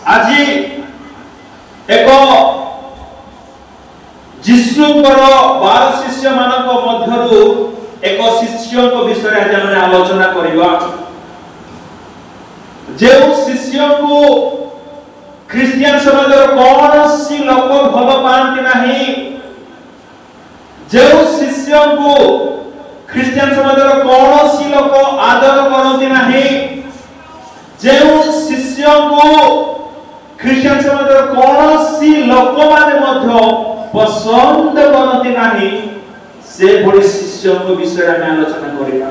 आज एक जिसुंकर 12 शिष्य मानक मध्यरु एक शिष्य विषय आज हम आलोचना करिबा। जे शिष्य को ख्रिस्टियन समाज कौन सी लोक भल पाती नहीं, जे शिष्य को ख्रिस्टियन समाज कौन सी लोक आदर करती नहीं, जे शिष्य को ख्रिस्टियन समाज कौन सी लोक माने मध्य पसंद करती नहीं, से बड़े शिष्य को विषय में आलोचना करिबा।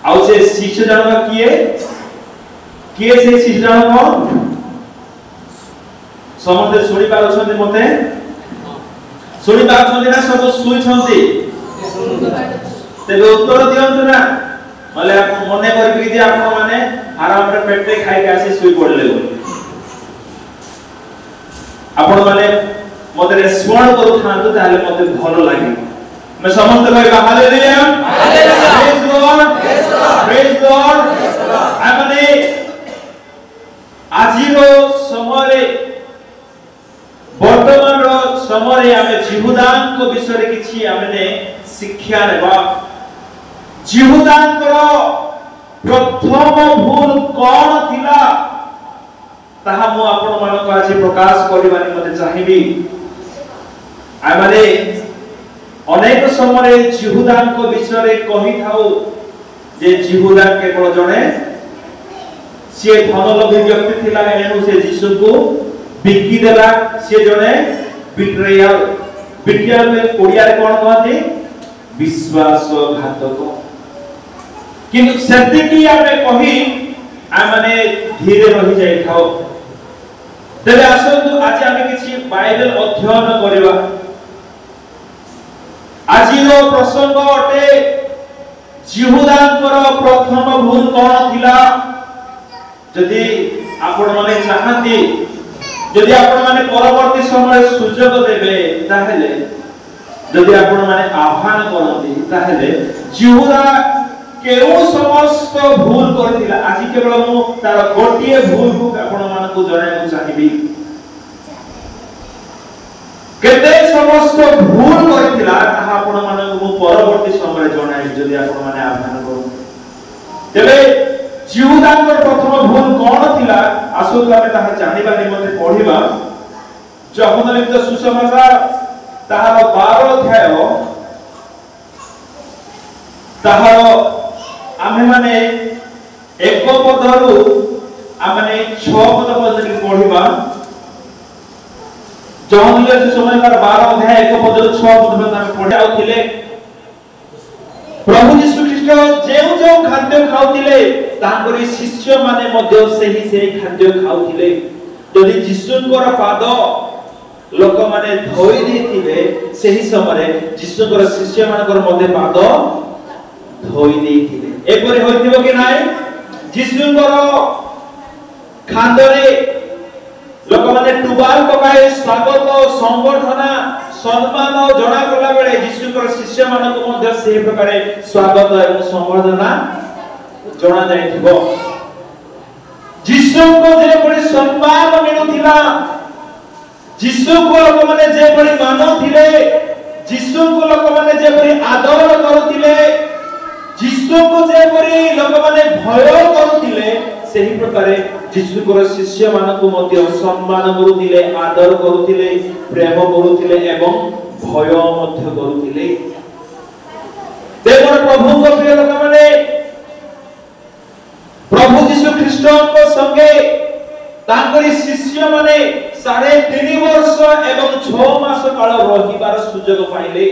आउ से शिष्य जन किए से शिष्य जन समझे सुनी पारछन्ते, मते सुनी पारछन्ते ना सब सुई छन्ते, तेबे उत्तर दियंतु ना, माले आप मने करबी जे आप माने आराम रे पेटे खाइ के आसी सुई पड़ले बोली आपण माने मते रेस्पॉन्ड करू थांतु ताले मते भलो लागे। मैं समस्त कहबा hallelujah, praise Lord, praise Lord. आमने आजिरो समय वर्तमान समय आमे जिहुदान को विषय रे किछि आमे शिक्षा लेबा। जिहुदान को प्रथम भूल कौन थिला ताहा मु आपण मानको आज प्रकाश करबा निमते चाहिबी। आमे अनेक समय जिहुदान को विषय रे कहि थाउ जे जिहुदा केवल जने से धनलोभी व्यक्ति थिला, एनु से यीशु को बिकी देला, से जने बिट्रियल में कोडिया रे कोन कहते विश्वासघातक। किंतु सत्य की आमे कहि आमे धीरे रहि जाय थाओ। तेबे आसंतु आज आमे किछि बाइबल अध्ययन करिबा। आजिरो प्रसंग अटे जिहुदांकर प्रथम भूल कोन थिला। जदि आपण माने चाहती, जदि आपण माने परवर्ती समय सुযোগ देबे ताहेले, जदि आपण माने आह्वान करती ताहेले जिहुदा केउ समस्त भूल करथिला। आज केवल मु तार गोटिए भूल को आपण मानकु जणाय चाहिबी। केते समस्त भूल करथिला ताहा आपण मानकु मु परवर्ती समय जणाय जदि आपण माने आह्वान करू। तेबे जिहुदांकर प्रथम भूल कौन थिला आसुतु आमे ताहा जानिबा निमते पढिबा। यूहन्ना लिखित सुसमाचार ताहार 12 अध्याय ताहार आमे माने एक पदरु आमे 6 पद पर्यंत पढिबा। यूहन्ना लिखित सुसमाचार 12 अध्याय 1 पदरु 6 पद पर्यंत आमे पढि आउथिले। प्रभु यीशु ख्रीष्ट जे खाद्य खाउथिले तांकरी शिष्य माने मध्य सेही खाद्य खाउथिले। जदि यीशुंकर पाद लोक माने धोई देथिबे सेही समय यीशुंकर शिष्य मानकर मध्य पाद धोई देथिबे। एपरि होइथिबो कि नाय? यीशुंकर खांदरे लोक माने टुबाल पकाए स्वागत संबर्धना सम्मान जणा गला बेले यीशुंकर शिष्य मानक मध्य से प्रकार स्वागत एवं संबर्धना जणा जायथिबो। यीशु को जे बड़ी सम्मान मिलुथिला, यीशु को लोक माने जे बड़ी मानथिले, यीशु को लोक माने जे बड़ी आदर करूथिले, यीशु को जे बड़ी लोक माने भय करूथिले, सेही प्रकार यीशुकर शिष्य मानक मध्य सम्मान करूथिले, आदर करूथिले, प्रेम करूथिले एवं भय मध्य करूथिले। देखो प्रभु को प्रिय लोक माने प्रभु यीशु ख्रीष्टଙ୍କ संगे तांकरी शिष्य माने 3.5 वर्ष एवं 6 मास काल रहिबार सुযোগ पाइले।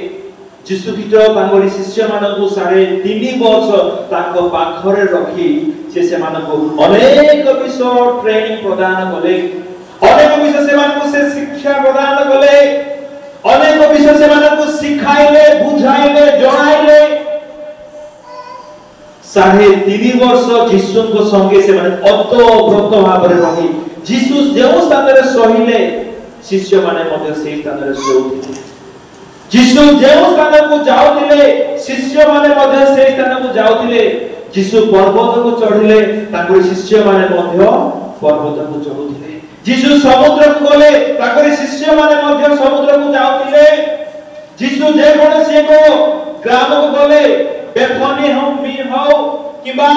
यीशु ख्रीष्ट तांकरी शिष्य मानकु 3.5 वर्ष तांको पाखरे रखी से मानकु अनेक विषय ट्रेनिंग प्रदान कले, अनेक विषय से मानकु से शिक्षा प्रदान कले, अनेक विषय से मानकु सिखाइले, बुझाइले, जणाइले। 3.5 वर्ष यीशुଙ୍କ संगे से माने अतोव्रत भाबरे रही यीशु जेउ स्थान रे सहिले शिष्य माने मते सेही स्थान रे सहिले। यीशु जेउ स्थान को जाउतिले शिष्य माने मते सेही स्थान को जाउतिले। यीशु पर्वत को चढ़िले तांको शिष्य माने मध्य पर्वत को चढ़ुतिले। जीशु समुद्र को गले ताकरि शिष्य माने मध्य समुद्र को जाउतिले जीशु जे कोनोसी को ग्राम को गले बेथनी हम भी हो किबा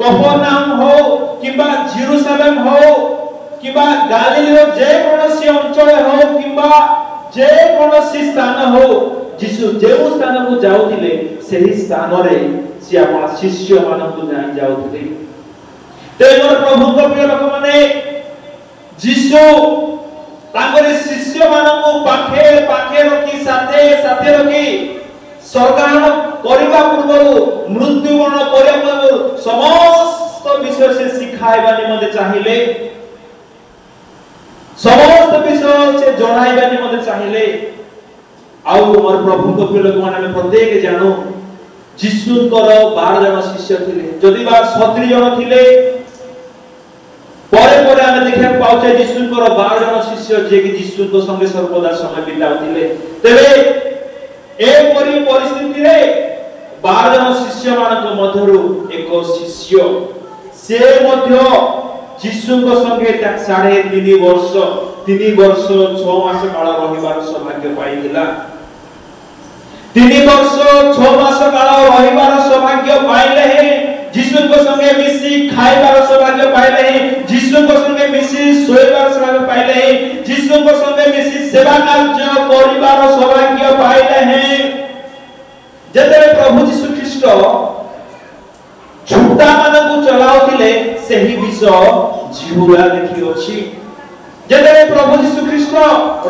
कफरनाहम हो किबा जेरूशलेम हो किबा गालीलीर जे कोनोसी अंचल हो किबा जे कोनोसी स्थान हो जीशु जे स्थान को जाउतिले सेही स्थान रे से अपन शिष्य मानन को जाई जाउतिले ते मोर प्रभु को प्रिय लोक माने जीशु तांगरे शिष्य मानन पाखे पाखे रखी साथे साथे रखी स्वर्गारोहण करिबा पूर्व मृत्युवरण करिबा पूर्व समस्त विषय से सिखाइबा निमंते चाहिए समस्त विषय से जणाइबा निमंते चाहिए आउ मोर प्रभु को प्रिय लोक माने प्रत्येक जानो जीशुकर 12 जन शिष्य थिले जदि बा 70 जन थिले परे परे आमे देखा पाउछे जीशुकर 12 जन शिष्य जे कि जीशुको संगे सर्वदा समय बिताउथिले तेबे ए परि परिस्थिति रे 12 जन शिष्य मानक मध्यरु एक शिष्य से मध्य जीशुको संगे 3.5 वर्ष 3 वर्ष 6 मास काल रहिबार सौभाग्य पाइथिला 3 वर्ष 6 मास काल रहिबार सौभाग्य पाइले हे जीशुको संगे मिसी खाइबार सौभाग्य पाइले हे जीशुको संगे मिसी सोइबार सौभाग्य पाइले हे जीशुको संगे मिसी सेवा कार्य करिबार सौभाग्य पाइले हे जेते प्रभु जीशु ख्रीष्ट झूठा मानकु चलाउतिले सेही विषय जिहुदा देखि अछि जेते प्रभु जीशु ख्रीष्ट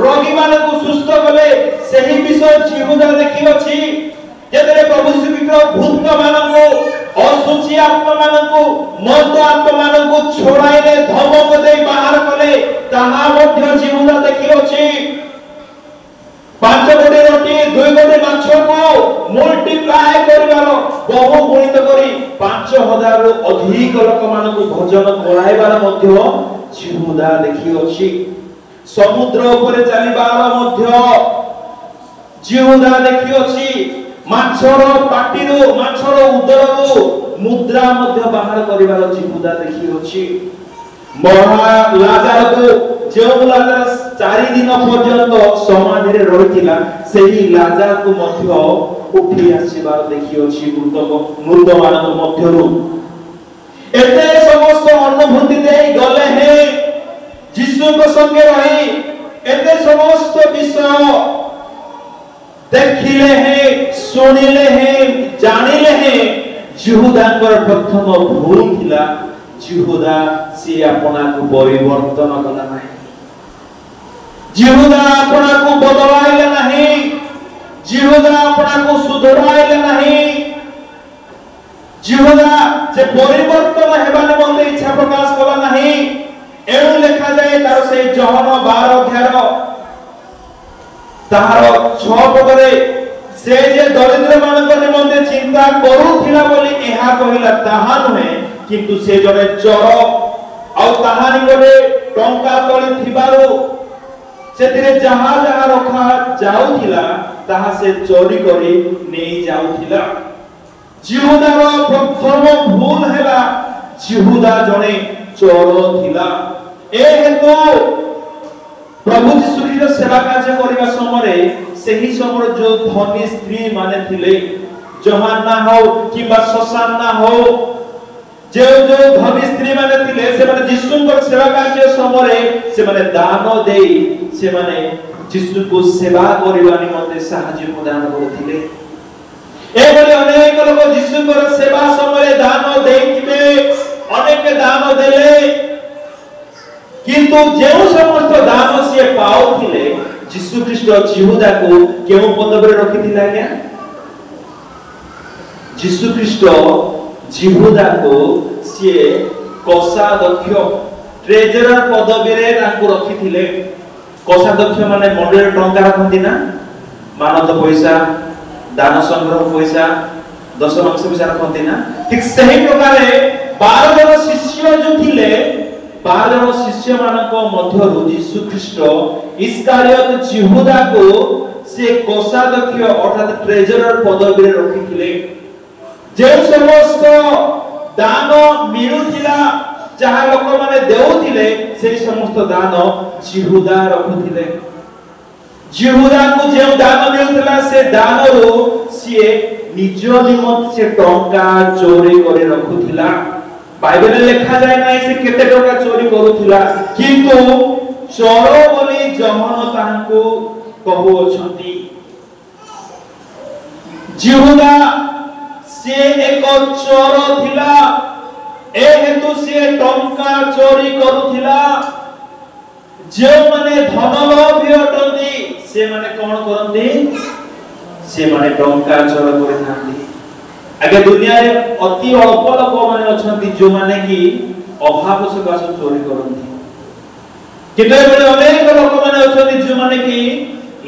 रोगी मानकु सुस्थ कले सेही विषय जिहुदा देखि अछि जेते प्रभु जीशु ख्रीष्ट भूत मानकु असुची आत्मा मानकु मद आत्मा मानकु छोड़ाइले धमक दे बाहर कले ताहा मध्य जिहुदा देखि अछि 5 गोटे रोटी 2 गोटे माछ को मल्टीप्लाई करबार बहु गुणित करी 5000 रु अधिक लोक मानकु भोजन कराइबार मध्य जिहुदा देखि अछि समुद्र ऊपर चलीबार मध्य जिहुदा देखि अछि माछर पाटीरो माछर उदररो मुद्रा मध्य बाहर करिबार जिहुदा देखि अछि महा लाजार को जो लाजार 4 दिन पर्यंत समाधि रे रहितिला सेही लाजार को मध्य उठी आसीबार देखि अछि मृत मानक मध्यरु एते समस्त अनुभूति देई गले हे जीशु को संगे रही एते समस्त विषय देखिले हे सुनिले हे जानिले हे जिहुदांकर प्रथम भूल थिला जिहुदा से अपना को परिवर्तन कला नाही जिहुदा अपना को बदलाइले नाही जिहुदा अपना को सुधराइले नाही जिहुदा जे परिवर्तन हेबा निमंते इच्छा प्रकाश कला नाही एनु लेखा जाय तार से जहन 12 अध्याय ताहार 6 पदरे से जे दरिद्र मानक निमंते चिंता करूथिला बोली एहा कहिला ताहा नहे किंतु से जने चोर आ ताहा निकटे टंका तळी थिबारो सेतिरे जहा जहा रखा जाउथिला ताहा से चोरी करी नेई जाउथिला जिहुदार प्रथम भूल हेला जिहुदा जने चोर थिला ए हेतु प्रभु जीशु ख्रीष्ट सेवा कार्य करिबा समय सेही समय जो धनी स्त्री माने थिले जोहाना हो किबा ससाना हो जो जो धनी स्त्री माने थिले से माने जीशुकर सेवा कार्य समय से माने दान देई से माने जीशु को सेवा करिबा निमंते साहाय्य प्रदान करथिले एबले अनेक लोक जीशुकर सेवा समय दान देइथिबे अनेक दान देले किंतु जेउ समस्त दान से पाउथिले जीशु ख्रीष्ट जिहुदा को केउ पदबरे रखिथिला क्या जीशु ख्रीष्ट जिहुदा को से कोषाध्यक्ष ट्रेजरर पदवी रे ताको रखिथिले कोषाध्यक्ष माने मंडल टंका रखंती ना मानद पैसा दान संग्रह पैसा दशमांश पैसा रखंती ना ठीक सही प्रकार 12 जन शिष्य जो थिले 12 जन शिष्य मानक मध्यरु यीशु ख्रीष्ट इस्कारियत जिहुदा को से कोषाध्यक्ष अर्थात ट्रेजरर पदवी रे रखिथिले जे समस्त दान मिलुथिला जहा लोक माने देउथिले से समस्त दान जिहुदा रखुथिले। जिहुदा को जे दान मिलुतला से दान रो से निज निमत से टंका चोरी करे रखुथिला। बाइबल लिखा जाय नै से केते टंका चोरी करूथिला, किंतु चोर बोली जमन तांको कहू अछंती। जिहुदा से एक चोर थिला, ए हेतु से टंका चोरी करूथिला। जे माने धनलोभी अटंती से माने कोन करंती, से माने टंका चोर करथांती। आगे दुनिया रे अति अल्प लोक माने अछंती जो माने कि अभाव सकाश चोरी करंती, किंतु एबे अनेक लोक माने अछंती जो माने कि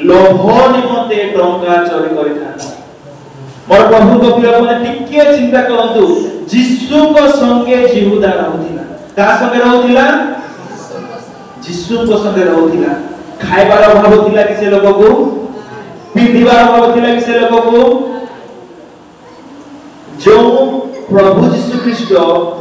लोभ निमंते टंका चोरी करथांती। मोर प्रभु को प्रिय माने टिके चिंता करंतु, यीशु को संगे जिहुदा रहउथिला। का संगे रहउथिला? यीशु को संगे रहउथिला। खाइबार अभाव थिला कि से लोक को, पिंधिबार अभाव थिला कि से लोक को। जो प्रभु यीशु ख्रीष्ट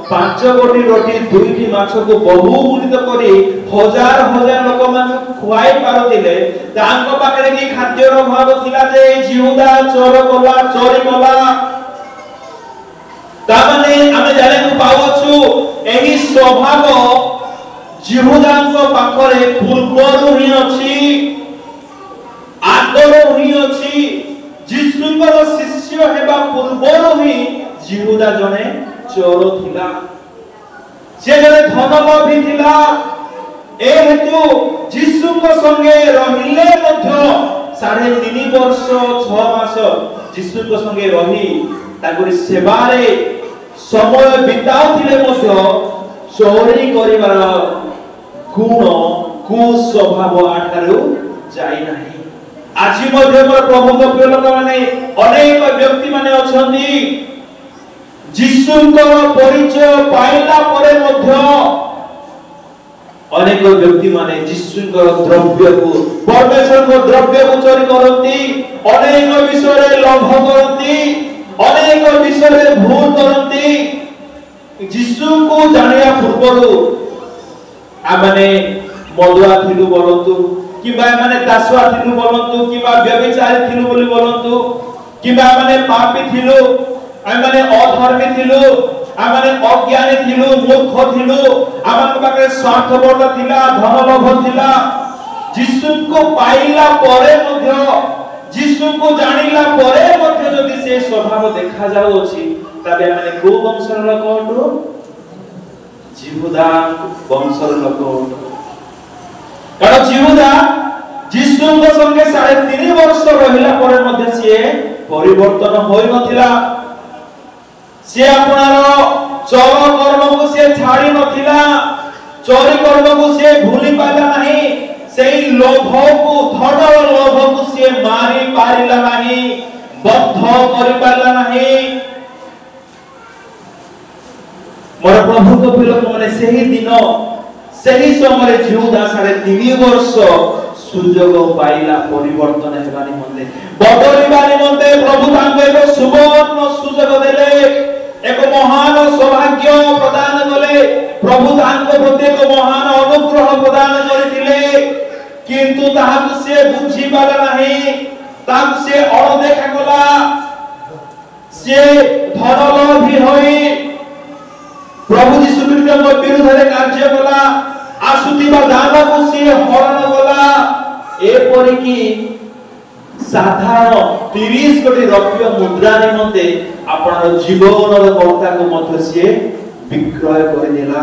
5 कोटी रोटी 2टी माछ को बहुमूल्य करी हजार हजार लोक मान खुआई पारथिले, तांको पाखरे कि खाद्यर अभाव थिला जे जिहुदा चोर कला, चोरी कला। ता माने आमे जाने को पावछु एही स्वभाव जिहुदांको पाखरे पूर्वरु ही अछि, आदर ही अछि। यीशुଙ୍କର शिष्य हेबा पूर्वरु ही जिहुदा जने चोर थिला, से जने धनलोभी थिला। ए हेतु यीशुଙ୍କ संगे रहिले मध्य 3.5 वर्ष 6 मास यीशुଙ୍କ संगे रही ताकरी सेवारे समय बिताउथिले मध्य चोरी करिवार गुण कुस्वभाव आठारु जाई नाही। आज मध्य मोर प्रभु को प्रिय लोक माने अनेक व्यक्ति माने अछंती यीशुଙ୍କର परिचय पाइला परे मध्य अनेक व्यक्ति माने यीशुଙ୍କର द्रव्य को, परमेश्वरଙ୍କ द्रव्य को चोरी करंती, अनेक विषय रे लोभ करंती, अनेक विषय रे भूल करंती। यीशु को जानिया पूर्वरु आ माने मदुआ थिलु बोलंतु, किबा माने दासवा थिलु बोलंतु, किबा व्यभिचारी थिलु बोली बोलंतु, किबा माने पापी थिलु, आ माने अधर्मी थिलु, आ माने अज्ञानी थिलु, मूर्ख थिलु, आ माने पाके स्वार्थपरता थिला, धनलोभ थिला। यीशु को पाइला परे मध्य, यीशु को जानिला परे मध्य जदि से स्वभाव देखा जाउ अछि, तबे माने को वंशर लोक होतो, जिहुदा वंशर लोक होतो। कारण जिहुदा यीशुଙ୍କ संगे 3.5 वर्ष रहिला परे मध्य से परिवर्तन होई नथिला। से आपनार चोर कर्म को से छाड़ी नथिला, चोरी कर्म को से भूली पाला नहीं, सेही लोभ को, धन लोभ को से मारी पारिला नहीं, बद्ध करि पाला नहीं। मोर प्रभु को प्रिय लोक माने सेही दिन सेही समय जिहुदा 3.5 वर्ष सुजोग पाइला परिवर्तन हेबा निमंते, बदलिबा निमंते प्रभु तांको एक सुवर्ण सुजोग देले, एक महान सौभाग्य प्रदान कले। प्रभु तांको प्रति एक महान अनुग्रह प्रदान करथिले, किंतु ताहाकु से बुझी पाला नहीं, ताहाकु से अणदेखा कला। से धनलोभी होई प्रभु यीशु ख्रीष्टଙ୍କ विरुद्धରେ କାର୍ଯ୍ୟ कला, आसुतिबा दान को से हरण कला। एपरि कि साधारण 30 कोटी रौप्य मुद्रा निमंते आपन जीवनर कर्ता को मध्य से विक्रय कर देला।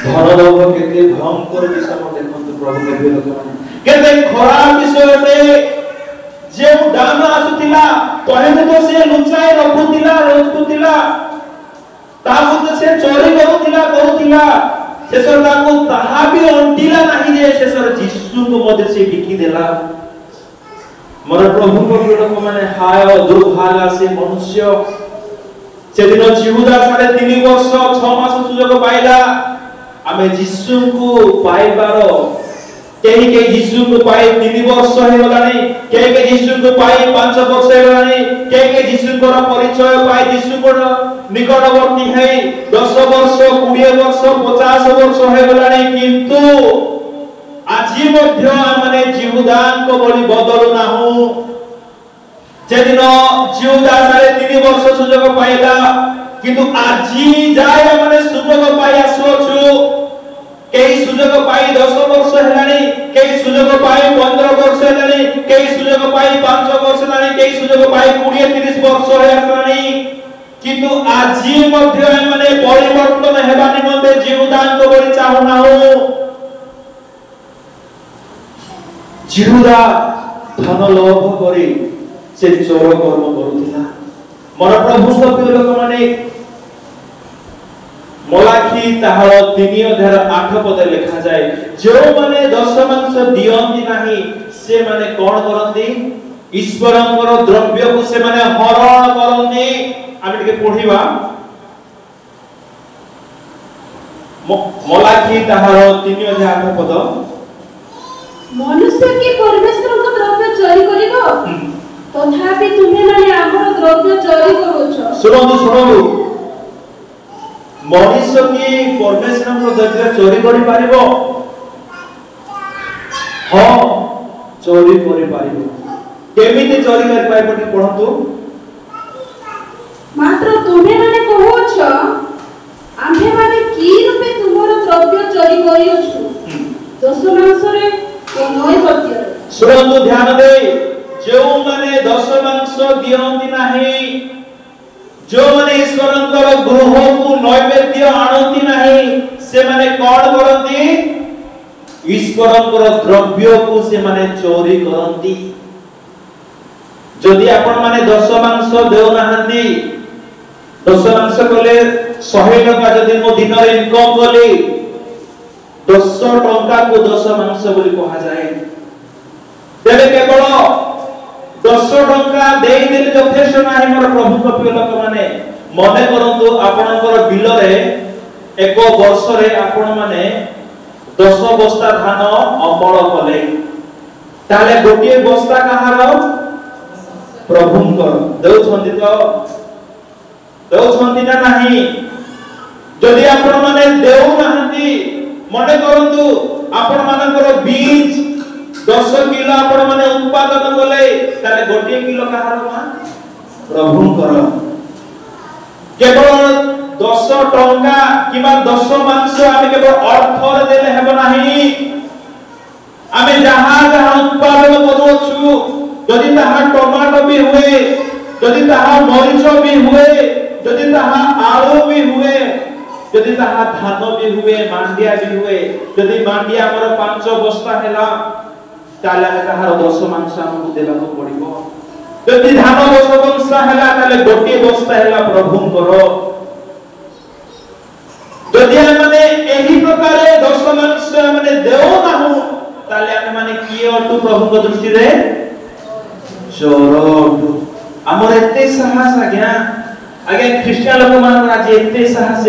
धनलोभ केते भयंकर विषय देखंतु प्रभु के लोक माने केते खराब विषय रे जे दान आसुतिला तहे तो से लुचाई रखुतिला ताकू से चोरी करूतिला शेषर ताकू ताहा भी अंटिला नहीं जे शेषर यीशु को मध्य से बिकी देला। मोर प्रभु को लोक माने हाय दुर्भाग्य से मनुष्य से दिन जिहुदा 3.5 वर्ष 6 मास सुजोग पाइला। आमे यीशु को पाइबार केही के यीशु को पाई 3 वर्ष हे गलानी, केही के यीशु को पाई 5 वर्ष हे गलानी, केही के यीशु को परिचय पाई यीशु को निकटवर्ती है 10 वर्ष 20 वर्ष 50 वर्ष हो गलानी किंतु आजी मध्य माने जीवदान को बड़ी बदलु नाहु जेदिन जीवदा 3.5 वर्ष सुयोग पाइला किंतु आजी जाय माने सुयोग पाइ आसुछु केही सुयोग पाइ 10 वर्ष हेलानी केही सुयोग पाइ 15 वर्ष हेलानी केही सुयोग पाइ 5 वर्ष हेलानी केही सुयोग पाइ 20-30 वर्ष हेलानी किंतु आजी मध्य माने परिवर्तन हेबा निमंते जीवदान को बड़ी चाहू नाहु जीवदा धन लोभ करी से चोर कर्म करुथिला मोर प्रभु सब लोक माने मलाखी ताहार 3:8 पद लिखा जाए जो माने दशमांश दियंती नाही से माने कोन करंती ईश्वरंकर द्रव्य को से माने हरण करंती आमे के पढिबा मलाखी ताहार 3:8 पद मनुष्य की परमेश्वर को द्रव्य चोरी करिवो तथापि तुम्हें माने आमर द्रव्य चोरी करूछ सुनो मनुष्य की परमेश्वर को द्रव्य चोरी करि पारिबो हां चोरी करि पारिबो केमिति चोरी करि पाइबो टी पढंतु मात्र तुम्हें माने कहूछ आम्हे माने की रूपे तुमर द्रव्य चोरी करियोछु दशमांश रे नय पत्य सुनो ध्यान दे जो माने दशमांश दियंती नाही जो माने ईश्वरंकर गृह को नैवेद्य आनंती नाही से माने कोन करंती ईश्वरंकर द्रव्य को से माने चोरी करंती जदि आपण माने दशमांश देउ नाहंती दशमांश कले 100 टका जदि मो दिन रे इनकम कली 10 टका को दशमांश बोली कहा जाए तेरे केवल 10 टका देई देले यथेष्ट नाही मोर प्रभु कपिय लोक माने मने करंतु आपनकर बिल रे एक वर्ष रे आपण माने 10 बस्ता धान अमल कले ताले गोटे बस्ता कहार प्रभुंकर देउछंती ना नाही जदि आपण माने देउ नाहंती मने करंतु आपण मानकर बीज 10 किलो आपण माने उत्पादन कले ताले गोटे किलो कहार मा प्रभुंकर केवल 10 टंका किबा 10 मांस आमे केवल अर्थ देले हेबो नाही आमे जहां उत्पादन करूछु जदि ताहा टमाटो भी हुए जदि ताहा मरीच भी हुए जदि ताहा आलू भी हुए जदि ताहा धान भी हुए मांडिया भी हुए जदि मांडिया हमर 5 बस्ता हेला ताले ताहार 10 मांस हमकु देबाको पड़िबो जदि धान 10 बस्ता हेला ताले गोटे बस्ता हेला प्रभुंकर जदि माने एही प्रकारे 10 मांस माने देओ नाहु ताले माने की अटु प्रभुଙ୍କ दृष्टि रे चोर हमर एते साहस आज्ञा ख्रिस्टियन लोक मान आज एते साहस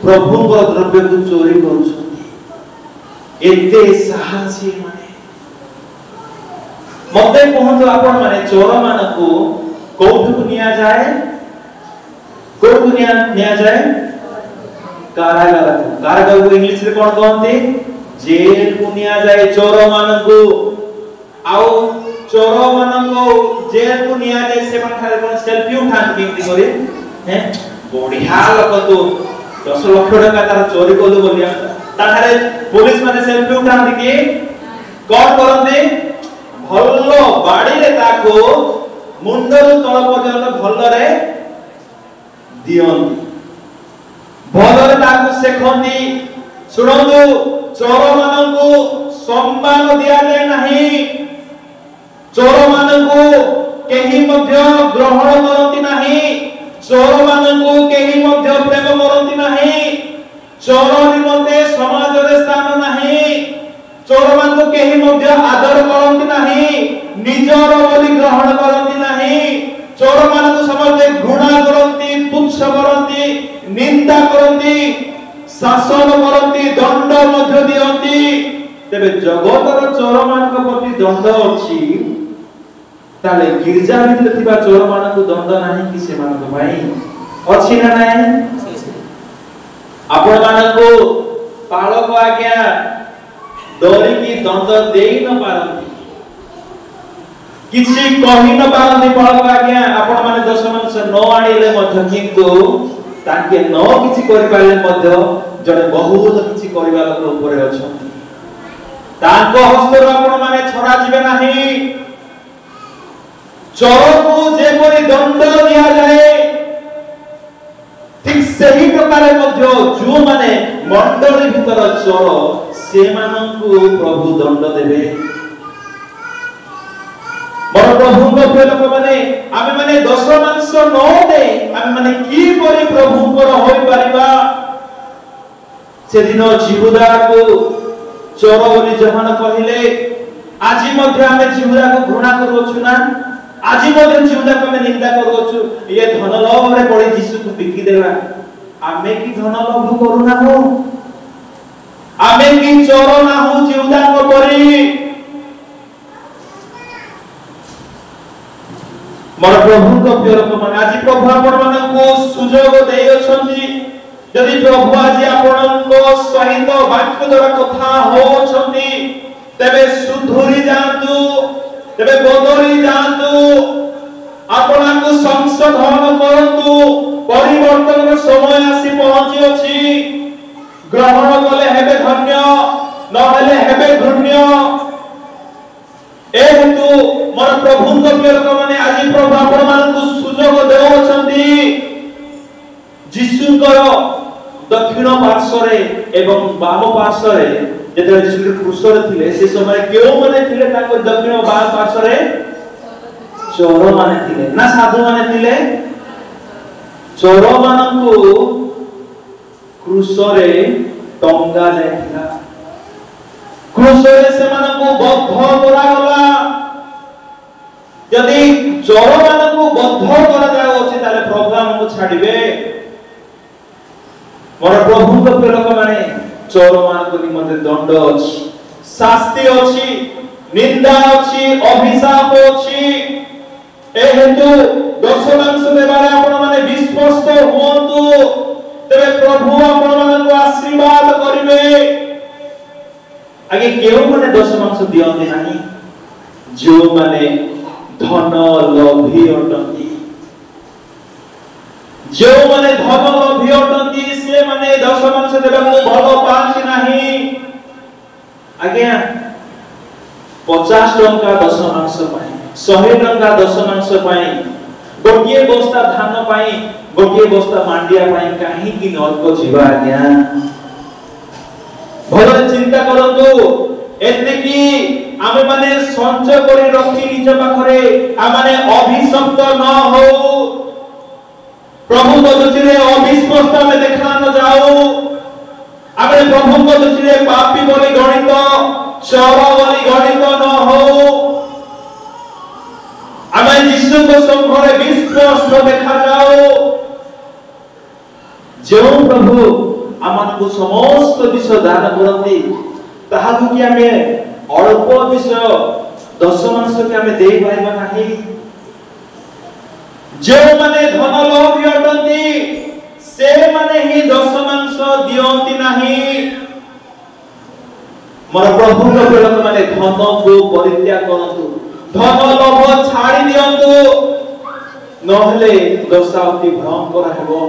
प्रभुଙ୍କ द्रव्य को चोरी करूछथि एते साहसी माने मते कहतो आपण माने चोर मानको कोठु निया जाए कोठु निया जाए कारागार को इंग्लिश रे कोन कहते जेल को निया जाए चोर मानको आउ चोर मानको जेल को निया जाए से मन खाली कोन सेल्फी उठान केमति करे हैं बढ़िया लोक तो 10 लाख टका तार चोरी कोलु बोलिया ताहारे पुलिस माने सेल्फी उठान के कोन करंदे भल्लो बाड़ी रे ताको मुंडल तळ पर्यंत भल्लो रे दियंती भल्लो रे ताको सेखंती सुनंदु चोर मानको सम्मान दिया जाय नाही चोर मानकु केही मध्य ग्रहण करंती नाही चोर मानकु केही मध्य प्रेम करंती नाही चोर निमते समाज रे स्थान नाही चोर मानकु केही मध्य आदर करंती नाही निजर बोली ग्रहण करंती नाही चोर मानकु समझे घृणा करंती तुच्छ करंती निंदा करंती शासन करंती दंड मध्य दियंती तेबे जगतर चोर मानक प्रति दंड अछि ताले गिरजा भितर थिबा चोर मानकु दंड नाही कि से मानक भाई अच्छी ना नहीं आपण मानको पालक आज्ञा डरी की दंड देई न पारंती किछि कहि न पारंती पालक आज्ञा आपण माने 10 मांस न आनिले मध्य किंतु ताके न किछि करि पाले मध्य जने बहुत किछि करिबा लोक ऊपर अछंती ताको हस्तर आपण माने छडा जिवे नाही चोर को जे परि दंड दिया जाए ठीक सही प्रकार मध्य जो माने मंडली भीतर चोर से मानकु प्रभु दंड देबे मोर प्रभु को लोक माने आमे माने 10 मांस न दे आमे माने की परि प्रभु को होई परिबा से दिन जिहुदा को चोर बोली जहान कहिले आजि मध्य आमे जिहुदा को घृणा करूछु ना आजि मध्य जिहुदा को आमे निंदा करूछु ये धन लोभ रे पड़ी यीशु को बिकी देबा आमे की धन लोभ करू ना हो आमे की चोर ना हो जिहुदा को परी मोर प्रभु को प्रिय लोक माने आज प्रभु आपण मानन को सुजोग देय छथि यदि प्रभु आज आपण को सहित वाक्य द्वारा कथा हो छथि तबे सुधुरी जातु तबे बदली जातु आपण को संशोधन करतु परिवर्तन समय आसी पहुंची अछि ग्रहण कले हेबे धन्य न हेले हेबे घृण्य ए हेतु मोर प्रभु को प्रिय लोक माने आज प्रभु आपण मानन को सुजोग देउ छथि यीशुकर दक्षिण पार्श्वरे एवं बाम पार्श्वरे जेते यीशु क्रूसरे थिले से समय केउ माने थिले ताको दक्षिण बाम पार्श्वरे चोर माने थिले ना साधु माने थिले चोर मानकु क्रूसरे टंगा जायथिला क्रूसरे से मानकु बद्ध करा गला यदि चोर मानकु बद्ध करा जाय अछि ताले प्रभु हमकु छाडिबे मोर प्रभु को लोक माने चोर मानक निमंते दंड अछि शास्ति अछि निंदा अछि अभिशाप अछि ए हेतु 10 मांस देबारे आपण माने विश्वस्त होंतु तबे प्रभु आपण मानक आशीर्वाद करिवे आगे केउ माने 10 मांस दियंते नाही जो माने धन लोभी अटंती जो माने धन लोभी अटंती से माने 10 मांस देबा को भलो पाछि नाही आज्ञा 50 टंका 10 मांस पाई 100 टंका 10 मांस पाई गोटिए बस्ता धान पाई गोटिए बस्ता मांडिया पाई काहे कि नरक जीवा आज्ञा भलो चिंता करंतु एते कि आमे माने संचय करी रखी निज पाखरे आ माने अभिशप्त न हो प्रभु को दृष्टिरे अविश्वास में देखा न जाओ आमे प्रभु को दृष्टिरे पापी बोली गणित चोर बोली गणित न हो आमे यीशु को सम्मुखरे विश्वास देखा जाओ जो प्रभु आमान को समस्त विषय दान करती ताहा कि आमे अल्प विषय 10 मांस के आमे देई पाइबा नाही जो माने धन लोभी अटंती से माने ही 10 मांस दियंती नाही मोर प्रभु लोक माने धन को परित्याग करंतु धन लोभ छाड़ी दियंतु नहले दशा अति भयंकर हेबो